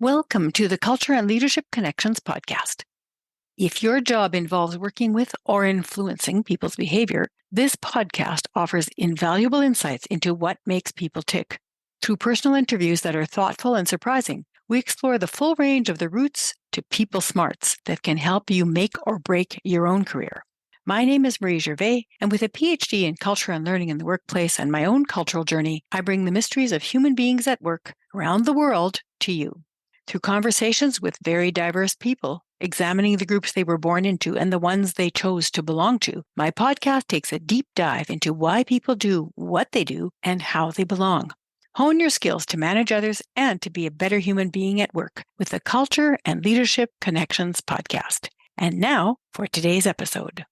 Welcome to the Culture and Leadership Connections podcast. If your job involves working with or influencing people's behavior, this podcast offers invaluable insights into what makes people tick. Through personal interviews that are thoughtful and surprising, we explore the full range of the roots to people smarts that can help you make or break your own career. My name is Marie Gervais, and with a PhD in culture and learning in the workplace and my own cultural journey, I bring the mysteries of human beings at work around the world to you. Through conversations with very diverse people, examining the groups they were born into and the ones they chose to belong to, my podcast takes a deep dive into why people do what they do and how they belong. Hone your skills to manage others and to be a better human being at work with the Culture and Leadership Connections podcast. And now for today's episode.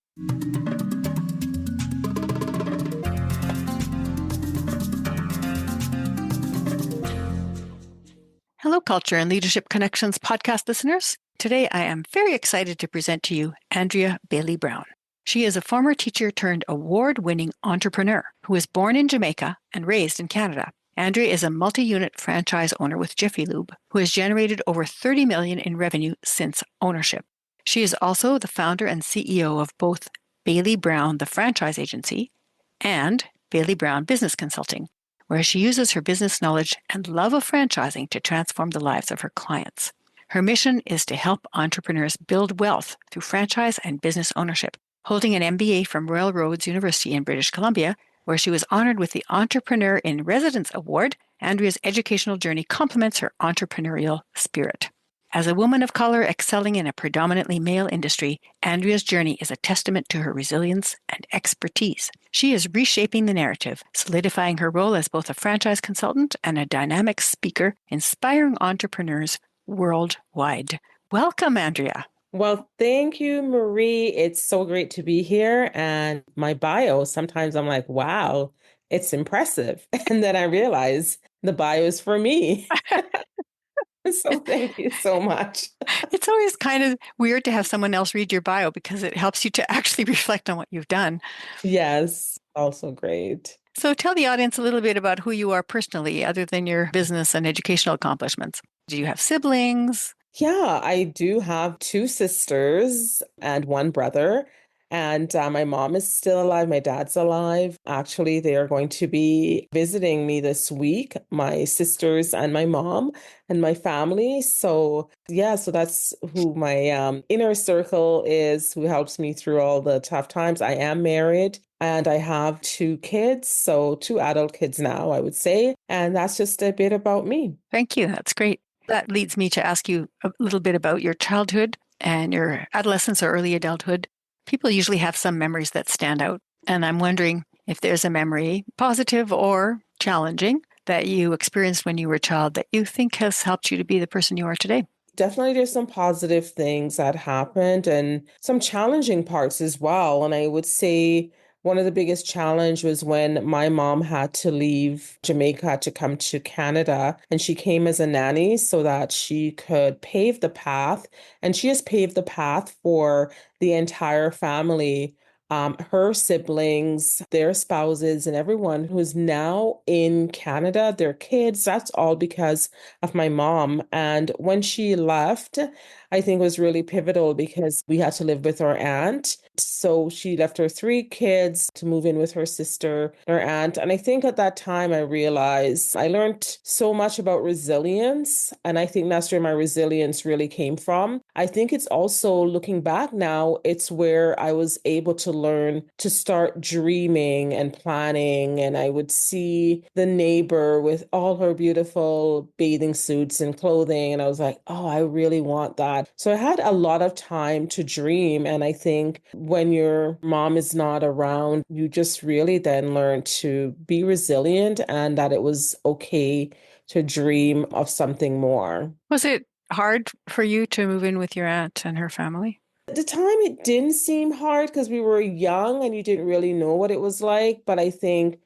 Hello, Culture and Leadership Connections podcast listeners. Today, I am very excited to present to you Andrea Bailey Brown. She is a former teacher turned award-winning entrepreneur who was born in Jamaica and raised in Canada. Andrea is a multi-unit franchise owner with Jiffy Lube who has generated over $30 million in revenue since ownership. She is also the founder and CEO of both Bailey Brown, the franchise agency, and Bailey Brown Business Consulting, where she uses her business knowledge and love of franchising to transform the lives of her clients. Her mission is to help entrepreneurs build wealth through franchise and business ownership. Holding an MBA from Royal Roads University in British Columbia, where she was honored with the Entrepreneur in Residence Award, Andrea's educational journey complements her entrepreneurial spirit. As a woman of color excelling in a predominantly male industry, Andrea's journey is a testament to her resilience and expertise. She is reshaping the narrative, solidifying her role as both a franchise consultant and a dynamic speaker, inspiring entrepreneurs worldwide. Welcome, Andrea. Well, thank you, Marie. It's so great to be here. And my bio, sometimes I'm like, wow, it's impressive. And then I realize the bio is for me. So thank you so much. It's always kind of weird to have someone else read your bio because it helps you to actually reflect on what you've done. Yes, also great. So tell the audience a little bit about who you are personally, other than your business and educational accomplishments. Do you have siblings? Yeah, I do have two sisters and one brother. And my mom is still alive. My dad's alive. Actually, they are going to be visiting me this week, my sisters and my mom and my family. So, yeah, so that's who my inner circle is, who helps me through all the tough times. I am married and I have two kids. So, two adult kids now, I would say. And that's just a bit about me. Thank you. That's great. That leads me to ask you a little bit about your childhood and your adolescence or early adulthood. People usually have some memories that stand out. And I'm wondering if there's a memory, positive or challenging, that you experienced when you were a child that you think has helped you to be the person you are today. Definitely there's some positive things that happened and some challenging parts as well. And I would say one of the biggest challenge was when my mom had to leave Jamaica to come to Canada, and she came as a nanny so that she could pave the path. And she has paved the path for the entire family, her siblings, their spouses, and everyone who's now in Canada, their kids. That's all because of my mom. And when she left, I think was really pivotal because we had to live with our aunt. So she left her three kids to move in with her sister, her aunt. And I think at that time I realized I learned so much about resilience. And I think that's where my resilience really came from. I think it's also looking back now, it's where I was able to learn to start dreaming and planning. And I would see the neighbor with all her beautiful bathing suits and clothing. And I was like, oh, I really want that. So I had a lot of time to dream. And I think when your mom is not around, you just really then learn to be resilient and that it was okay to dream of something more. Was it hard for you to move in with your aunt and her family? At the time, it didn't seem hard because we were young and you didn't really know what it was like. But I think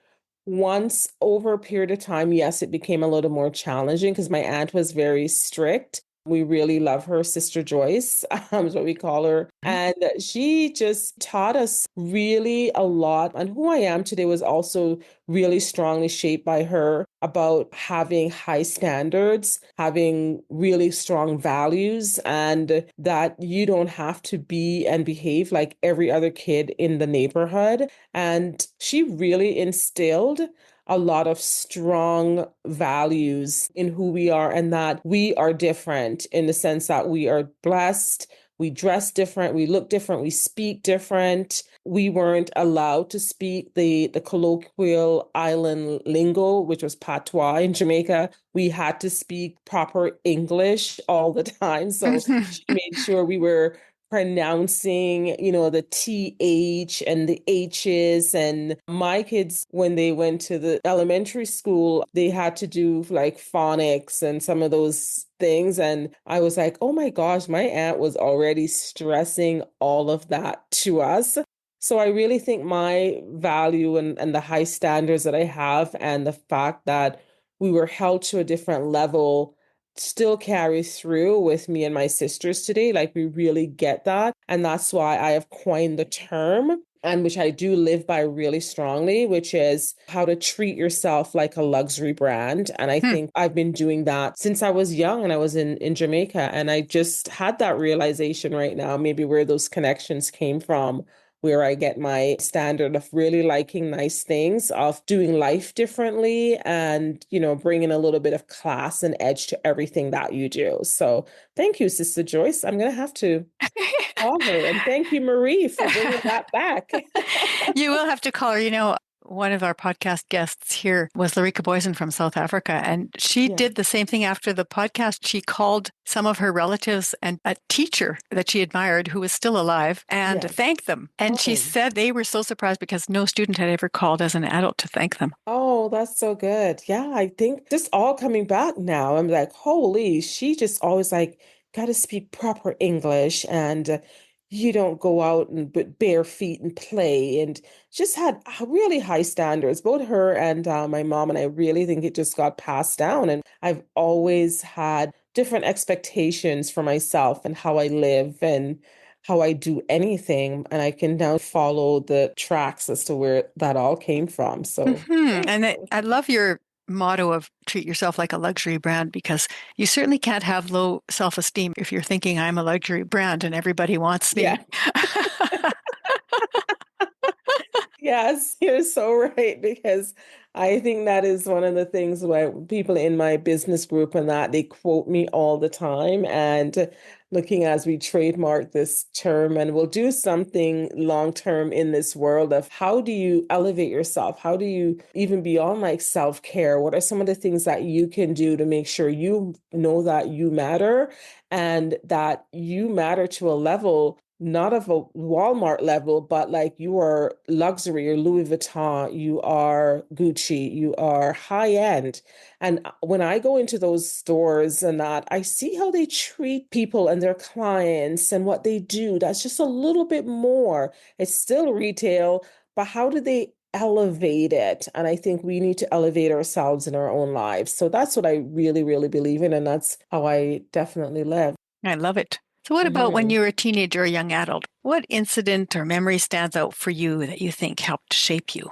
once over a period of time, yes, it became a little more challenging because my aunt was very strict. We really love her, Sister Joyce, is what we call her. And she just taught us really a lot. And who I am today was also really strongly shaped by her about having high standards, having really strong values, and that you don't have to be and behave like every other kid in the neighborhood. And she really instilled a lot of strong values in who we are and that we are different in the sense that we are blessed. We dress different, we look different, we speak different. We weren't allowed to speak the colloquial island lingo, which was patois in Jamaica. We had to speak proper English all the time. So she made sure we were pronouncing, the TH and the H's. And my kids, when they went to the elementary school, they had to do like phonics and some of those things. And I was like, oh my gosh, my aunt was already stressing all of that to us. So I really think my value and the high standards that I have and the fact that we were held to a different level still carries through with me and my sisters today. Like we really get that. And that's why I have coined the term, and which I do live by really strongly, which is how to treat yourself like a luxury brand. And I think I've been doing that since I was young and I was in Jamaica. And I just had that realization right now, maybe where those connections came from, where I get my standard of really liking nice things, of doing life differently and, bringing a little bit of class and edge to everything that you do. So thank you, Sister Joyce. I'm going to have to call her. And thank you, Marie, for bringing that back. You will have to call her. One of our podcast guests here was Larika Boysen from South Africa, and she Yeah. did the same thing after the podcast. She called some of her relatives and a teacher that she admired who was still alive and Yes. thanked them. And she said they were so surprised because no student had ever called as an adult to thank them. Oh, that's so good. Yeah, I think just all coming back now. I'm like, holy, she just always like, got to speak proper English and you don't go out and with bare feet and play and just had really high standards, both her and my mom. And I really think it just got passed down. And I've always had different expectations for myself and how I live and how I do anything. And I can now follow the tracks as to where that all came from. So, And I love your motto of treat yourself like a luxury brand, because you certainly can't have low self-esteem if you're thinking I'm a luxury brand and everybody wants me. yeah. Yes, you're so right, because I think that is one of the things where people in my business group and that they quote me all the time. And looking as we trademark this term and we'll do something long term in this world of how do you elevate yourself? How do you even beyond like self-care? What are some of the things that you can do to make sure you know that you matter and that you matter to a level not of a Walmart level, but like you are luxury or Louis Vuitton, you are Gucci, you are high end. And when I go into those stores and that, I see how they treat people and their clients and what they do. That's just a little bit more. It's still retail, but how do they elevate it? And I think we need to elevate ourselves in our own lives. So that's what I really, really believe in. And that's how I definitely live. I love it. So what about when you were a teenager or a young adult? What incident or memory stands out for you that you think helped shape you?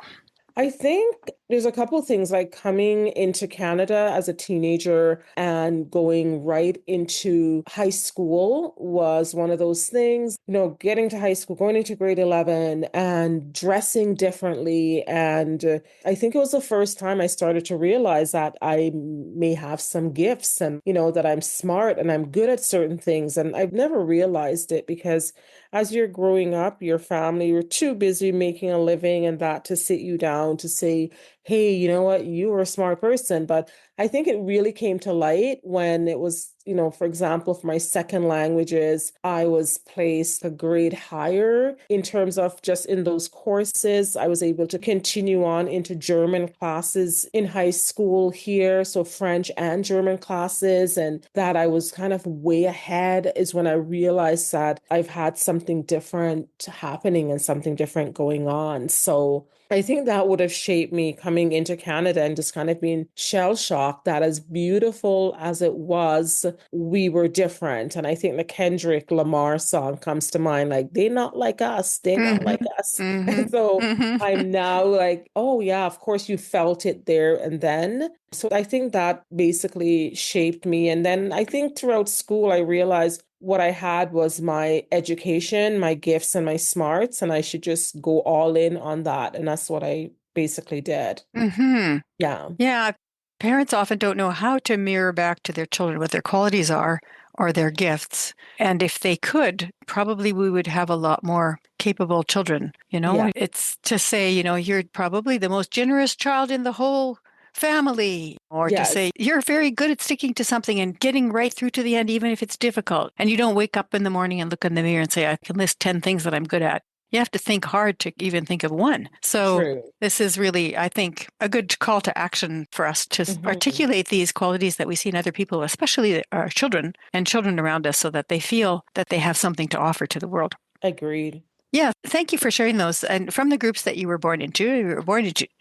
I think there's a couple of things like coming into Canada as a teenager and going right into high school was one of those things, getting to high school, going into grade 11 and dressing differently. And I think it was the first time I started to realize that I may have some gifts and, that I'm smart and I'm good at certain things. And I've never realized it because as you're growing up, your family, you're too busy making a living and that to sit you down to say, hey, you know what, you were a smart person. But I think it really came to light when it was, for example, for my second languages, I was placed a grade higher in terms of just in those courses. I was able to continue on into German classes in high school here. So French and German classes. And that I was kind of way ahead is when I realized that I've had something different happening and something different going on. So I think that would have shaped me coming into Canada and just kind of being shell shocked shocked that as beautiful as it was, we were different. And I think the Kendrick Lamar song comes to mind, like, they not like us, they not Hmm. like us. Hmm. And so Hmm. I'm now like, oh yeah, of course you felt it there and then. So I think that basically shaped me. And then I think throughout school, I realized what I had was my education, my gifts, and my smarts, and I should just go all in on that. And that's what I basically did. Hmm. Yeah. Yeah, parents often don't know how to mirror back to their children what their qualities are or their gifts. And if they could, probably we would have a lot more capable children. Yeah. It's to say, you're probably the most generous child in the whole family, or to Yes. say you're very good at sticking to something and getting right through to the end, even if it's difficult. And you don't wake up in the morning and look in the mirror and say, I can list 10 things that I'm good at. You have to think hard to even think of one. So True. this is really, I think, a good call to action for us to Hmm. articulate these qualities that we see in other people, especially our children and children around us, so that they feel that they have something to offer to the world. Agreed. Yeah, thank you for sharing those. And from the groups that you were born in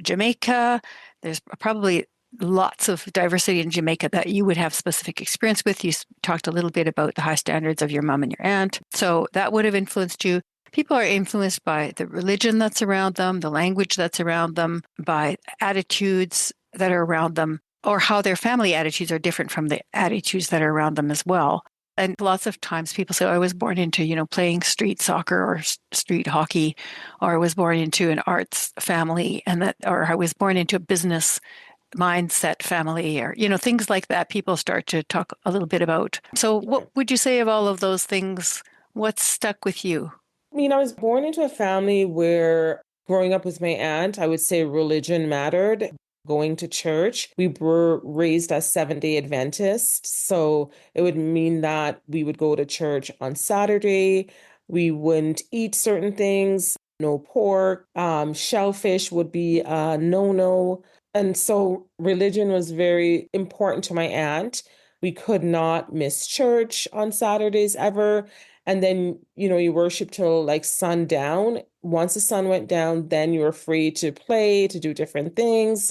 Jamaica. There's probably lots of diversity in Jamaica that you would have specific experience with. You talked a little bit about the high standards of your mom and your aunt. So that would have influenced you. People are influenced by the religion that's around them, the language that's around them, by attitudes that are around them, or how their family attitudes are different from the attitudes that are around them as well. And lots of times people say, oh, I was born into, playing street soccer or street hockey, or I was born into an arts family, or I was born into a business mindset family, or, things like that. People start to talk a little bit about. So what Sure. would you say of all of those things? What's stuck with you? I was born into a family where growing up with my aunt, I would say religion mattered. Going to church, we were raised as Seventh-day Adventists. So it would mean that we would go to church on Saturday. We wouldn't eat certain things, no pork, shellfish would be a no-no. And so religion was very important to my aunt. We could not miss church on Saturdays ever. And then, you worship till like sundown. Once the sun went down, then you were free to play, to do different things.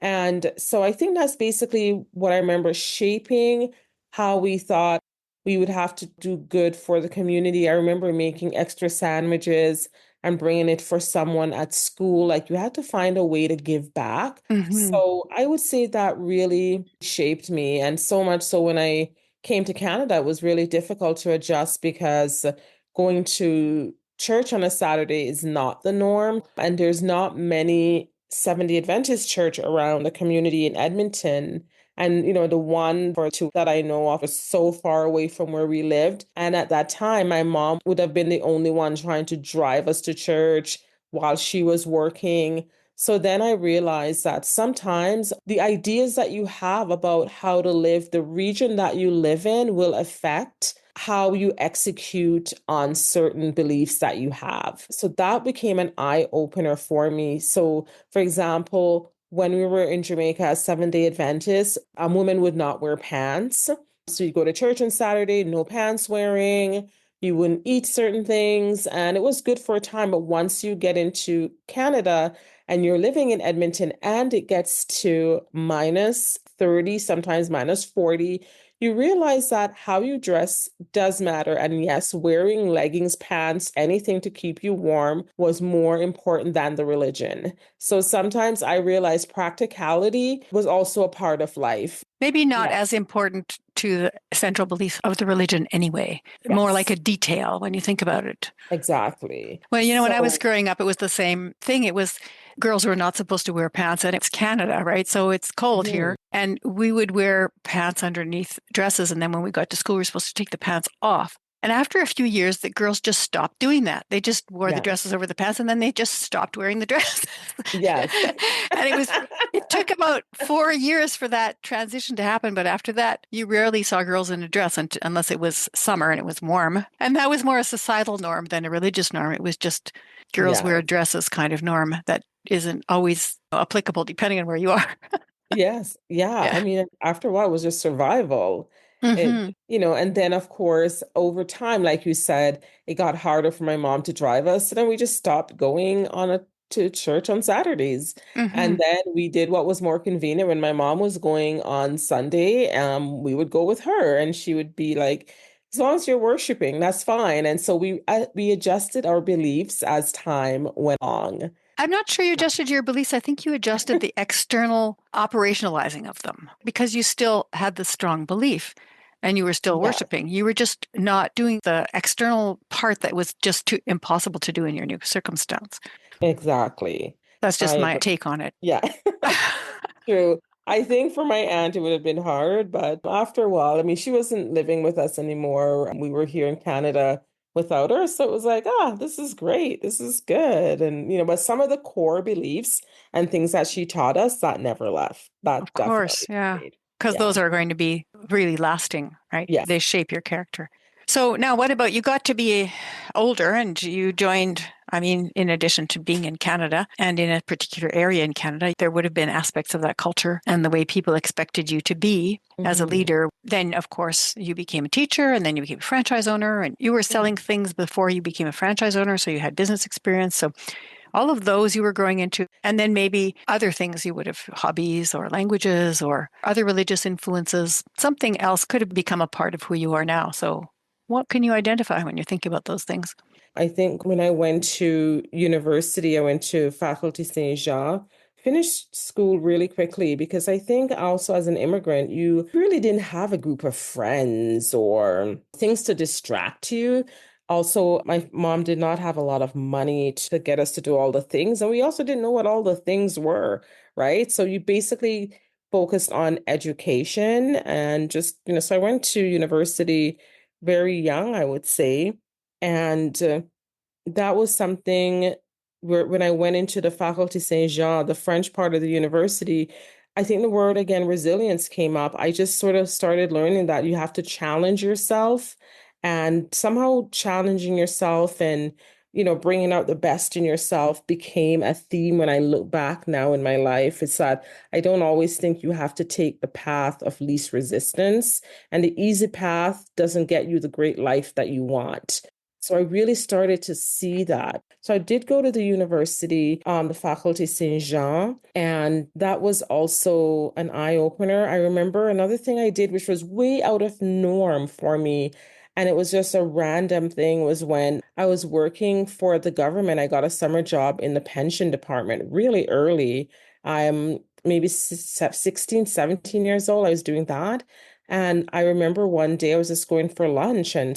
And so I think that's basically what I remember shaping how we thought we would have to do good for the community. I remember making extra sandwiches and bringing it for someone at school. Like you had to find a way to give back. Hmm. So I would say that really shaped me. And so much so when I came to Canada, it was really difficult to adjust because going to church on a Saturday is not the norm. And there's not many Seventh-day Adventist church around the community in Edmonton. And, the one or two that I know of is so far away from where we lived. And at that time, my mom would have been the only one trying to drive us to church while she was working. So then I realized that sometimes the ideas that you have about how to live, the region that you live in will affect how you execute on certain beliefs that you have. So that became an eye opener for me. So, for example, when we were in Jamaica as Seventh-day Adventists, a woman would not wear pants. So you go to church on Saturday, no pants wearing. You wouldn't eat certain things, and it was good for a time. But once you get into Canada and you're living in Edmonton and it gets to minus 30, sometimes minus 40, you realize that how you dress does matter. And yes, wearing leggings, pants, anything to keep you warm was more important than the religion. So sometimes I realized practicality was also a part of life. Maybe not Yeah. as important to the central beliefs of the religion anyway, more like a Yes, detail when you think about it. exactly. Well, when I was So, growing up, it was the same thing. It was girls were not supposed to wear pants, and it's Canada, right? So it's cold here. mhm, And we would wear pants underneath dresses. And then when we got to school, we were supposed to take the pants off. And after a few years, the girls just stopped doing that. They just wore the yeah, dresses over the pants, and then they just stopped wearing the dresses. yes. And it took about 4 years for that transition to happen. But after that, you rarely saw girls in a dress unless it was summer and it was warm. And that was more a societal norm than a religious norm. It was just girls wear Yes. dresses kind of norm that isn't always applicable depending on where you are. Yes. Yeah. Yeah. I mean, after a while, it was just survival. Hmm. And then of course, over time, like you said, it got harder for my mom to drive us. So then we just stopped going on a to church on Saturdays. Hmm. And then we did what was more convenient when my mom was going on Sunday. We would go with her and she would be like, as long as you're worshiping, that's fine. And so we adjusted our beliefs as time went on. I'm not sure you adjusted your beliefs. I think you adjusted the external operationalizing of them because you still had the strong belief and you were still Yeah, worshiping. You were just not doing the external part that was just too impossible to do in your new circumstance. exactly. That's I just my agree. take on it. Yeah. True. I think for my aunt, it would have been hard, but after a while, I mean, she wasn't living with us anymore. We were here in Canada without her. So it was like, this is great. This is good. And, but some of the core beliefs and things that she taught us, that never left. Of That course, definitely yeah. stayed. Because Yeah. those are going to be really lasting, right? Yeah. They shape your character. So now what about you got to be older and you joined, I mean, in addition to being in Canada and in a particular area in Canada, there would have been aspects of that culture and the way people expected you to be as a Hmm. leader. Then, of course, you became a teacher and then you became a franchise owner and you were Yeah. selling things before you became a franchise owner. So you had business experience. So all of those you were growing into, and then maybe other things you would have hobbies or languages or other religious influences. Something else could have become a part of who you are now. So, what can you identify when you're thinking about those things? I think when I went to university, I went to Faculty Saint Jean, finished school really quickly because I think also as an immigrant, you really didn't have a group of friends or things to distract you. Also, my mom did not have a lot of money to get us to do all the things, and we also didn't know what all the things were, right? So you basically focused on education and just, so I went to university very young, I would say. And that was something where when I went into the Faculté Saint-Jean, the French part of the university, I think the word again, resilience came up. I just sort of started learning that you have to challenge yourself and somehow challenging yourself and, bringing out the best in yourself became a theme when I look back now in my life. It's that I don't always think you have to take the path of least resistance, and the easy path doesn't get you the great life that you want. So I really started to see that. So I did go to the university, the Faculty Saint Jean, and that was also an eye opener. I remember another thing I did, which was way out of norm for me, and it was just a random thing, was when I was working for the government. I got a summer job in the pension department really early. I'm maybe 16, 17 years old. I was doing that. And I remember one day I was just going for lunch and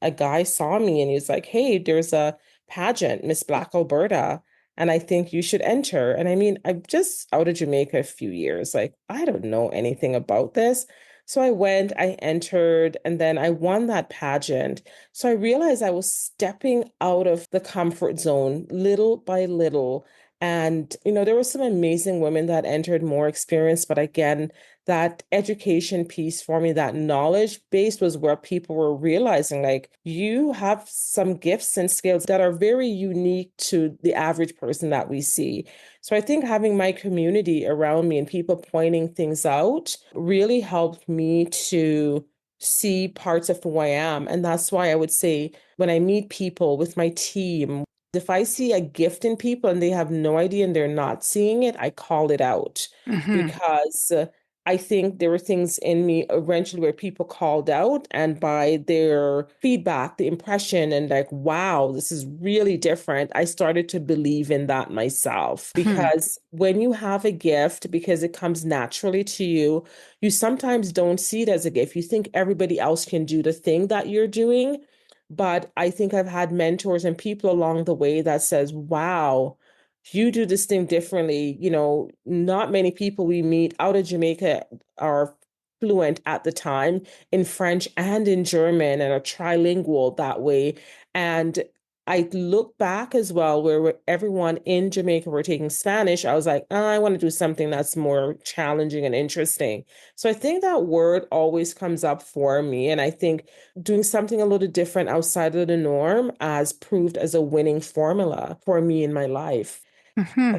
a guy saw me and he was like, "Hey, there's a pageant, Miss Black Alberta, and I think you should enter." And I mean, I'm just out of Jamaica a few years. Like, I don't know anything about this. So I went, I entered, and then I won that pageant. So I realized I was stepping out of the comfort zone little by little. And, there were some amazing women that entered more experience, but again, that education piece for me, that knowledge base was where people were realizing like you have some gifts and skills that are very unique to the average person that we see. So I think having my community around me and people pointing things out really helped me to see parts of who I am. And that's why I would say when I meet people with my team, if I see a gift in people and they have no idea and they're not seeing it, I call it out Hmm. because I think there were things in me eventually where people called out, and by their feedback, the impression, and like, wow, this is really different, I started to believe in that myself. Hmm. Because when you have a gift, because it comes naturally to you, you sometimes don't see it as a gift. You think everybody else can do the thing that you're doing. But I think I've had mentors and people along the way that says, wow, you do this thing differently. Not many people we meet out of Jamaica are fluent at the time in French and in German and are trilingual that way. And I look back as well, where everyone in Jamaica were taking Spanish. I was like, "Oh, I want to do something that's more challenging and interesting." So I think that word always comes up for me. And I think doing something a little different outside of the norm has proved as a winning formula for me in my life. Hmm.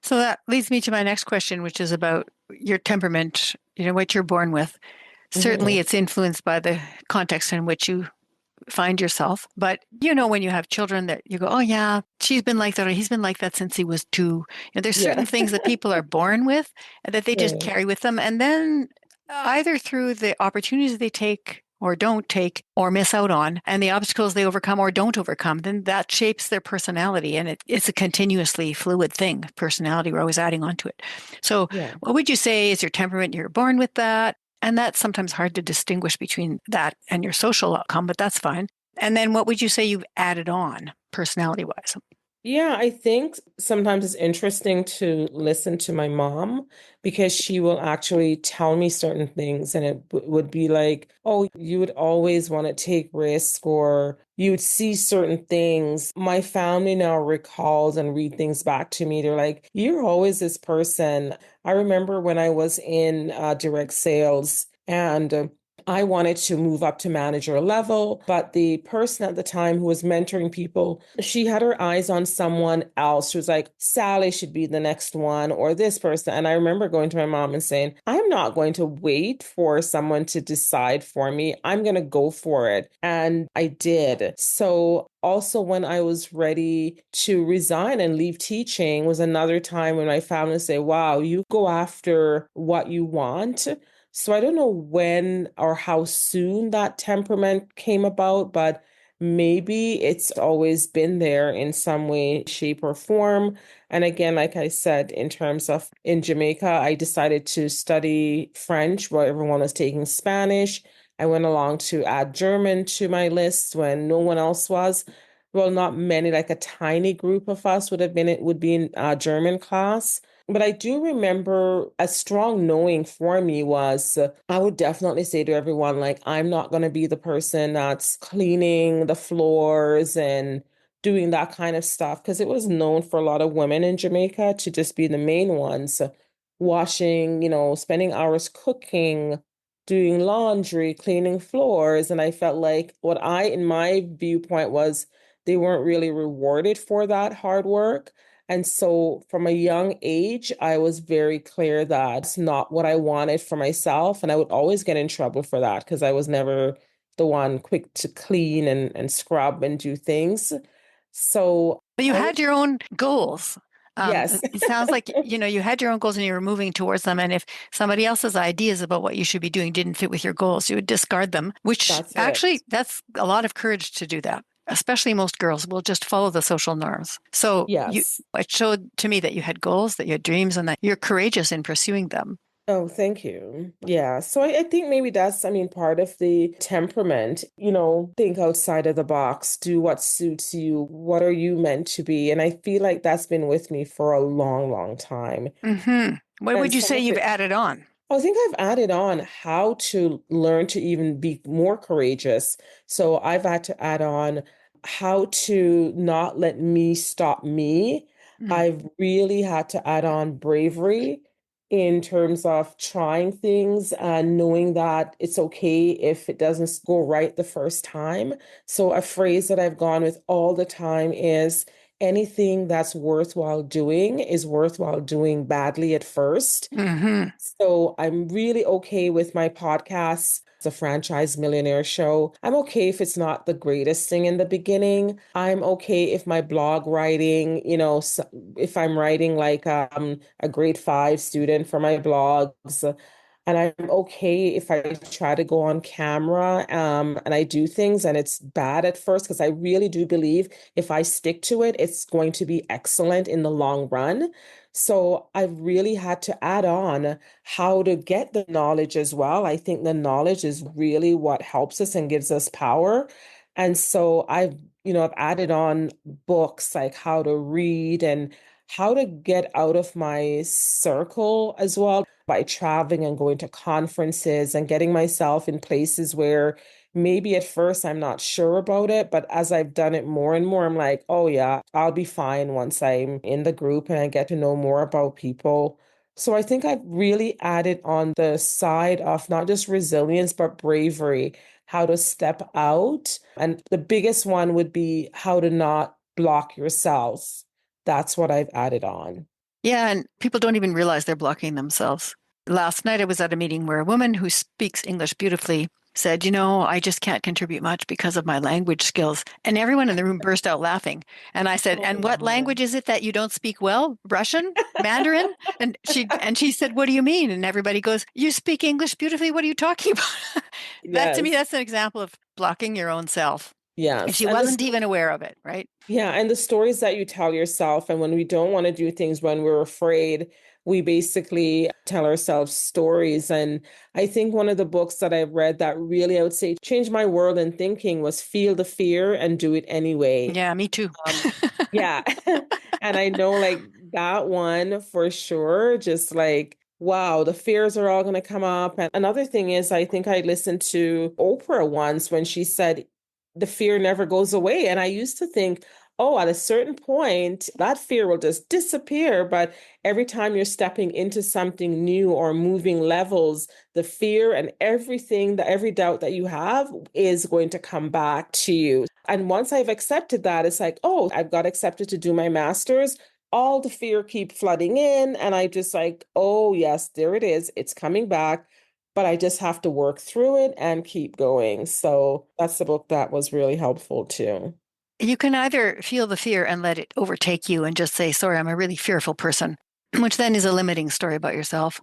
So that leads me to my next question, which is about your temperament, what you're born with. Certainly, Mhm. it's influenced by the context in which you find yourself. But when you have children that you go, oh yeah, she's been like that, or he's been like that since he was 2. There's certain Yeah. things that people are born with and that they just Right. carry with them. And then either through the opportunities they take or don't take or miss out on, and the obstacles they overcome or don't overcome, then that shapes their personality. And it's a continuously fluid thing. Personality, we're always adding on to it. So Yeah. what would you say is your temperament? You're born with that. And that's sometimes hard to distinguish between that and your social outcome, but that's fine. And then what would you say you've added on personality wise? Yeah, I think sometimes it's interesting to listen to my mom because she will actually tell me certain things, and it would be like, oh, you would always want to take risk, or you would see certain things. My family now recalls and read things back to me. They're like, you're always this person. I remember when I was in direct sales and I wanted to move up to manager level, but the person at the time who was mentoring people, she had her eyes on someone else. She was like, Sally should be the next one, or this person. And I remember going to my mom and saying, I'm not going to wait for someone to decide for me. I'm going to go for it. And I did. So also, when I was ready to resign and leave teaching was another time when my family say, wow, you go after what you want. So I don't know when or how soon that temperament came about, but maybe it's always been there in some way, shape, or form. And again, like I said, in terms of in Jamaica, I decided to study French while everyone was taking Spanish. I went along to add German to my list when no one else was. Well, not many, like a tiny group of us would be in German class. But I do remember a strong knowing for me was I would definitely say to everyone, like, I'm not going to be the person that's cleaning the floors and doing that kind of stuff because it was known for a lot of women in Jamaica to just be the main ones, washing, spending hours cooking, doing laundry, cleaning floors. And I felt like in my viewpoint was they weren't really rewarded for that hard work. And so from a young age, I was very clear that it's not what I wanted for myself. And I would always get in trouble for that because I was never the one quick to clean and scrub and do things. So But you I had would, your own goals. yes, It sounds like, you had your own goals and you were moving towards them. And if somebody else's ideas about what you should be doing didn't fit with your goals, you would discard them, which that's actually, it. that's a lot of courage to do that. Especially most girls will just follow the social norms. So Yes. it showed to me that you had goals, that you had dreams, and that you're courageous in pursuing them. Oh, thank you. Yeah. So I think maybe that's, part of the temperament, think outside of the box, do what suits you. What are you meant to be? And I feel like that's been with me for a long, long time. What And would you some say of you've it, added on? I think I've added on how to learn to even be more courageous. So I've had to add on how to not let me stop me. Mm. I've really had to add on bravery in terms of trying things and knowing that it's okay if it doesn't go right the first time. So a phrase that I've gone with all the time is anything that's worthwhile doing is worthwhile doing badly at first. Hmm. So I'm really okay with my podcast. It's a franchise millionaire show. I'm okay if it's not the greatest thing in the beginning. I'm okay if my blog writing, if I'm writing like a grade 5 student for my blogs. And I'm okay if I try to go on camera and I do things and it's bad at first, because I really do believe if I stick to it, it's going to be excellent in the long run. So I've really had to add on how to get the knowledge as well. I think the knowledge is really what helps us and gives us power. And so I've added on books like how to read and how to get out of my circle as well by traveling and going to conferences and getting myself in places where maybe at first I'm not sure about it, but as I've done it more and more, I'm like, oh yeah, I'll be fine once I'm in the group and I get to know more about people. So I think I've really added on the side of not just resilience, but bravery, how to step out. And the biggest one would be how to not block yourself. That's what I've added on. Yeah, and people don't even realize they're blocking themselves. Last night I was at a meeting where a woman who speaks English beautifully said, I just can't contribute much because of my language skills. And everyone in the room burst out laughing. And I said, Oh, and what wow. language is it that you don't speak well? Russian? Mandarin? And she said, what do you mean? And everybody goes, you speak English beautifully. What are you talking about? That to me, Yes. that's an example of blocking your own self. And Yes. she wasn't even aware of it, right? Yeah, and the stories that you tell yourself, and when we don't want to do things when we're afraid, we basically tell ourselves stories. And I think one of the books that I've read that really, I would say, changed my world and thinking was Feel the Fear and Do It Anyway. Yeah, me too. Um, yeah. And I know like that one for sure, just like, wow, the fears are all going to come up. And another thing is, I think I listened to Oprah once when she said, the fear never goes away. And I used to think, oh, at a certain point, that fear will just disappear. But every time you're stepping into something new or moving levels, the fear and everything, every doubt that you have is going to come back to you. And once I've accepted that, it's like, oh, I've got accepted to do my master's. All the fear keep flooding in. And I just like, oh, yes, there it is. It's coming back. But I just have to work through it and keep going. So that's the book that was really helpful too. You can either feel the fear and let it overtake you and just say, sorry, I'm a really fearful person, which then is a limiting story about yourself.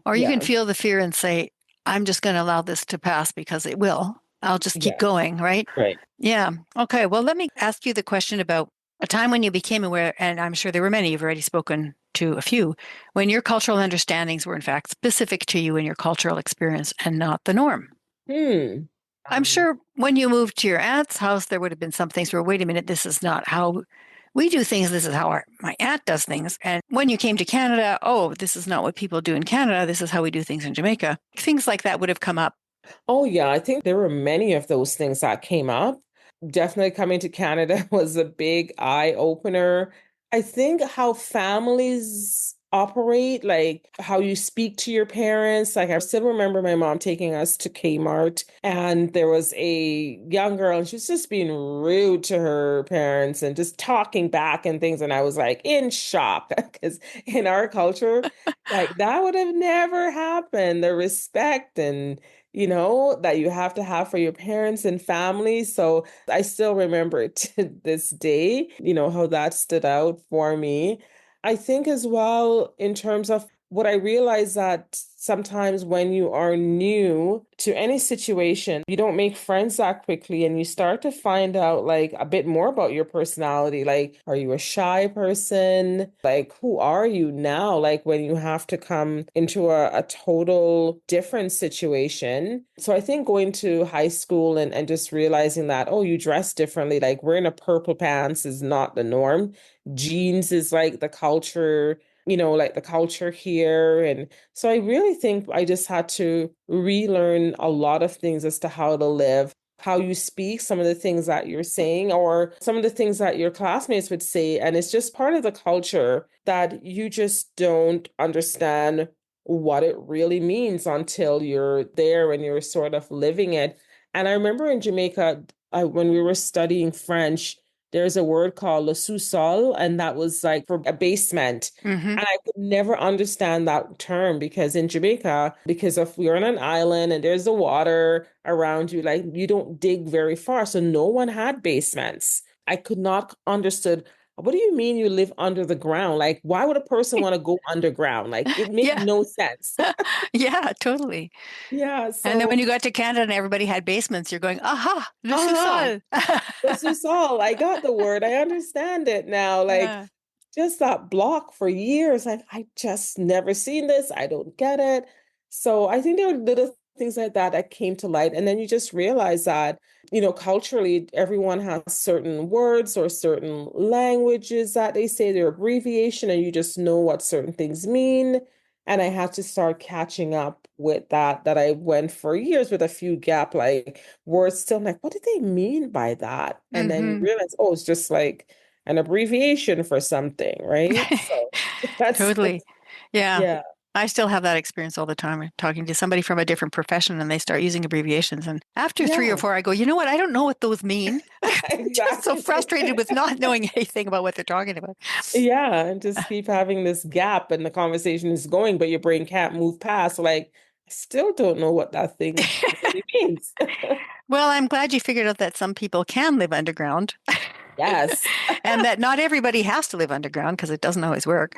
Or you can Yeah. feel the fear and say, I'm just going to allow this to pass because it will. I'll just keep Yeah. going, right? Right. Yeah. Okay. Well, let me ask you the question about a time when you became aware, and I'm sure there were many, you've already spoken to a few, when your cultural understandings were in fact specific to you and your cultural experience and not the norm. Hmm. I'm sure when you moved to your aunt's house, there would have been some things where, wait a minute, this is not how we do things. This is how my aunt does things. And when you came to Canada, oh, this is not what people do in Canada. This is how we do things in Jamaica. Things like that would have come up. Oh, yeah. I think there were many of those things that came up. Definitely coming to Canada was a big eye opener. I think how families operate, like how you speak to your parents. Like I still remember my mom taking us to Kmart, and there was a young girl, and she was just being rude to her parents and just talking back and things. And I was like in shock because in our culture, like that would have never happened. The respect and that you have to have for your parents and family. So I still remember it to this day, how that stood out for me. I think as well, in terms of what I realized that sometimes when you are new to any situation, you don't make friends that quickly and you start to find out like a bit more about your personality. Like, are you a shy person? Like, who are you now? Like when you have to come into a total different situation. So I think going to high school and just realizing that, oh, you dress differently, like wearing a purple pants is not the norm. Jeans is like the culture, like the culture here. And so I really think I just had to relearn a lot of things as to how to live, how you speak, some of the things that you're saying, or some of the things that your classmates would say. And it's just part of the culture that you just don't understand what it really means until you're there and you're sort of living it. And I remember in Jamaica, when we were studying French, there's a word called le sous-sol, and that was like for a basement. Hmm. And I could never understand that term because in Jamaica, because if we're on an island and there's the water around you, like you don't dig very far. So no one had basements. I could not understood. What do you mean you live under the ground? Like, why would a person want to go underground? Like, it made Yeah. no sense. Yeah, totally. Yeah. And then when So, you got to Canada and everybody had basements, you're going, aha, le uh-huh. sous-sol. This is all. I got the word. I understand it now. Like, Yeah. just that block for years. Like, I just never seen this. I don't get it. So I think there were little things like that that came to light. And then you just realize that, culturally, everyone has certain words or certain languages that they say their abbreviation, and you just know what certain things mean. And I had to start catching up with that I went for years with a few gap like words still. I'm like, what did they mean by that? And then you Hmm. realize, oh, it's just like an abbreviation for something, right? So that's, Totally. Yeah. yeah, I still have that experience all the time. I'm talking to somebody from a different profession and they start using abbreviations. And after three or yeah, four, I go, you know what? I don't know what those mean. Just so exactly. frustrated with not knowing anything about what they're talking about. Yeah, and just keep having this gap and the conversation is going, but your brain can't move past like, I still don't know what that thing really means. Well, I'm glad you figured out that some people can live underground Yes. and that not everybody has to live underground because it doesn't always work.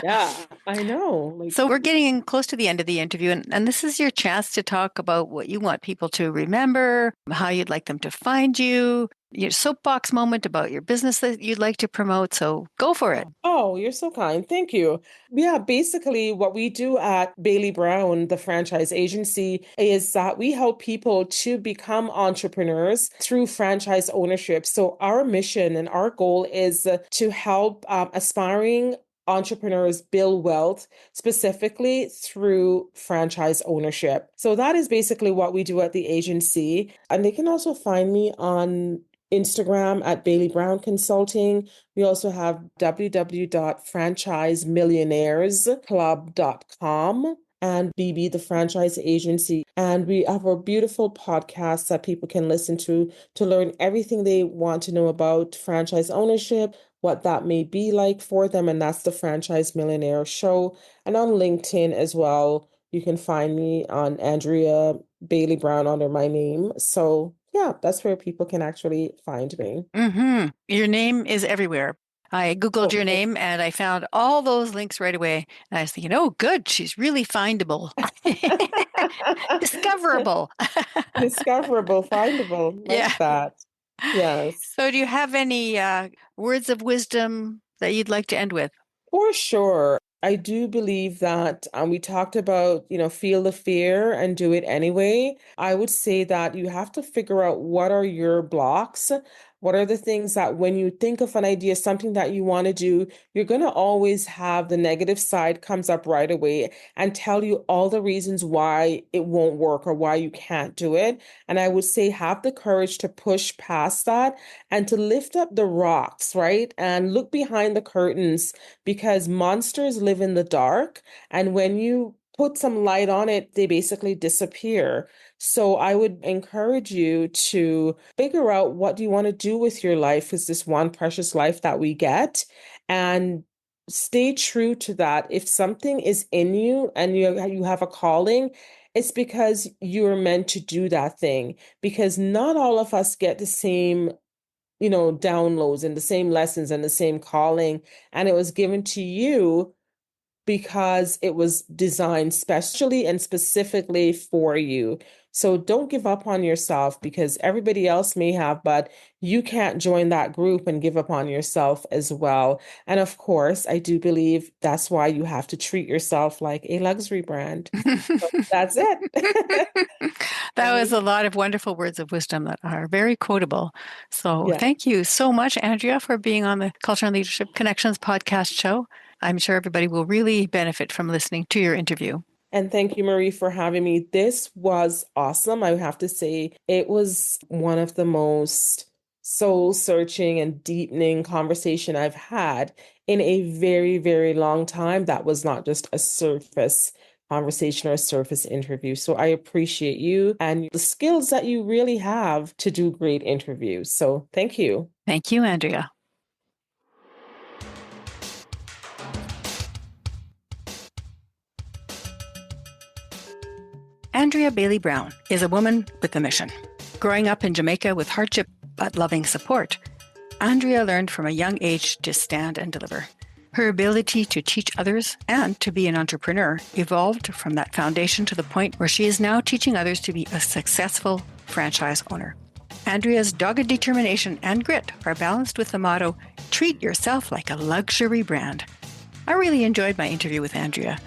Yeah, I know. So we're getting close to the end of the interview, and this is your chance to talk about what you want people to remember, how you'd like them to find you, your soapbox moment about your business that you'd like to promote. So go for it. Oh, you're so kind. Thank you. Yeah, basically, what we do at Bailey Brown, the franchise agency, is that we help people to become entrepreneurs through franchise ownership. So, our mission and our goal is to help aspiring entrepreneurs build wealth specifically through franchise ownership. So, that is basically what we do at the agency. And they can also find me on Instagram at Bailey Brown Consulting. We also have www.franchisemillionairesclub.com and BB, the franchise agency. And we have a beautiful podcast that people can listen to learn everything they want to know about franchise ownership, what that may be like for them. And that's the Franchise Millionaire Show. And on LinkedIn as well, you can find me on Andrea Bailey Brown under my name. So yeah, that's where people can actually find me. Your name is everywhere. I Googled Oh, your name and I found all those links right away. And I was thinking, oh, good, she's really findable, discoverable. discoverable, findable, Yeah. like that. Yes. So, do you have any words of wisdom that you'd like to end with? For sure. I do believe that we talked about, feel the fear and do it anyway. I would say that you have to figure out what are your blocks. What are the things that when you think of an idea, something that you want to do, you're going to always have the negative side comes up right away and tell you all the reasons why it won't work or why you can't do it. And I would say have the courage to push past that and to lift up the rocks, right? And look behind the curtains because monsters live in the dark. And when you put some light on it, they basically disappear. So I would encourage you to figure out what you want to do with your life is this one precious life that we get and stay true to that. If something is in you and you have a calling, it's because you're meant to do that thing because not all of us get the same downloads and the same lessons and the same calling. And it was given to you because it was designed specially and specifically for you. So don't give up on yourself because everybody else may have, but you can't join that group and give up on yourself as well. And of course, I do believe that's why you have to treat yourself like a luxury brand. So that's it. That was Right? a lot of wonderful words of wisdom that are very quotable. So Yeah. thank you so much, Andrea, for being on the Culture and Leadership Connections podcast show. I'm sure everybody will really benefit from listening to your interview. And thank you, Marie, for having me. This was awesome. I have to say, it was one of the most soul searching and deepening conversation I've had in a very, very long time. That was not just a surface conversation or a surface interview. So I appreciate you and the skills that you really have to do great interviews. So thank you. Thank you, Andrea. Andrea Bailey Brown is a woman with a mission. Growing up in Jamaica with hardship but loving support, Andrea learned from a young age to stand and deliver. Her ability to teach others and to be an entrepreneur evolved from that foundation to the point where she is now teaching others to be a successful franchise owner. Andrea's dogged determination and grit are balanced with the motto, treat yourself like a luxury brand. I really enjoyed my interview with Andrea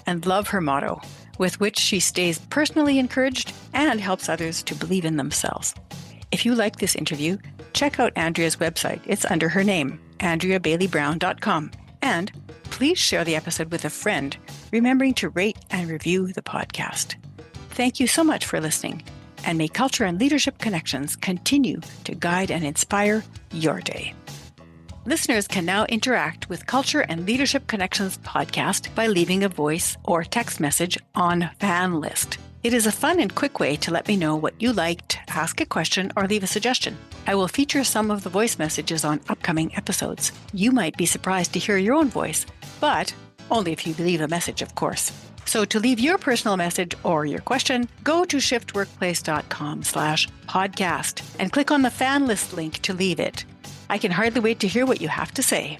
and love her motto, with which she stays personally encouraged and helps others to believe in themselves. If you like this interview, check out Andrea's website. It's under her name, AndreaBaileyBrown.com. And please share the episode with a friend, remembering to rate and review the podcast. Thank you so much for listening, and may Culture and Leadership Connections continue to guide and inspire your day. Listeners can now interact with Culture and Leadership Connections podcast by leaving a voice or text message on Fan List. It is a fun and quick way to let me know what you liked, ask a question, or leave a suggestion. I will feature some of the voice messages on upcoming episodes. You might be surprised to hear your own voice, but Only if you leave a message, of course. So to leave your personal message or your question, go to shiftworkplace.com/podcast and click on the fan list link to leave it. I can hardly wait to hear what you have to say.